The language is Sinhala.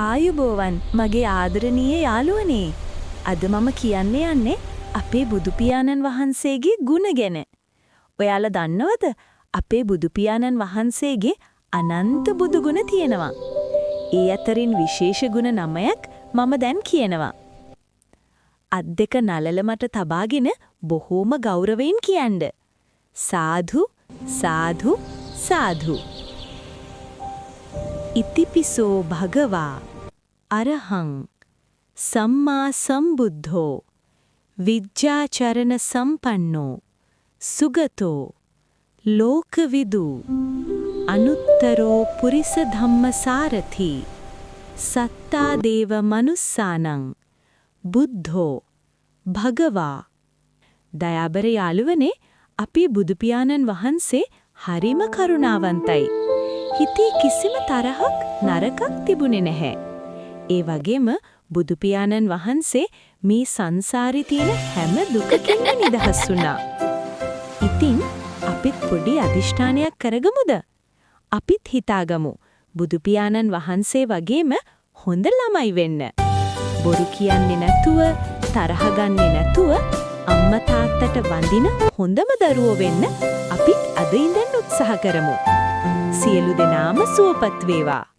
ආයුබෝවන් මගේ ආදරණීය යාළුවනේ. අද මම කියන්න යන්නේ අපේ බුදු පියාණන් වහන්සේගේ ගුණ ගැන. ඔයාලා දන්නවද අපේ බුදු පියාණන් වහන්සේගේ අනන්ත බුදු ගුණ තියෙනවා. ඒ අතරින් විශේෂ ගුණ 9ක් මම දැන් කියනවා. අත් දෙක නලල මට තබාගෙන බොහෝම ගෞරවයෙන් කියන්න. සාදු සාදු සාදු. ඉතිපිසෝ භගවා අරහං සම්මා සම්බුද්ධෝ විජ්ජාචරණ සම්පන්නෝ සුගතෝ ලෝකවිදු අනුත්තරෝ පුරිස ධම්මසාරථි සත්තා දේව මනුස්සානං බුද්ධෝ භගවා. දයාබර යාළුවනේ, අපේ බුදු පියාණන් වහන්සේ හරිම කරුණාවන්තයි. හිතේ කිසිම තරහක් නරකක් තිබුණේ නැහැ. ඒ වගේම බුදු පියාණන් වහන්සේ මේ සංසාරේ තියෙන හැම දුකකින්ම නිදහස් වුණා. ඉතින් අපිත් පොඩි අදිෂ්ඨානයක් කරගමුද? අපිත් හිතාගමු බුදු පියාණන් වහන්සේ වගේම හොඳ ළමයි වෙන්න. බොරු කියන්නේ නැතුව, තරහ ගන්නේ නැතුව, අම්මා තාත්තට වඳින හොඳම දරුවෝ වෙන්න අපිත් අද ඉඳන් උත්සාහ කරමු. සියලු දෙනාම සුවපත් වේවා.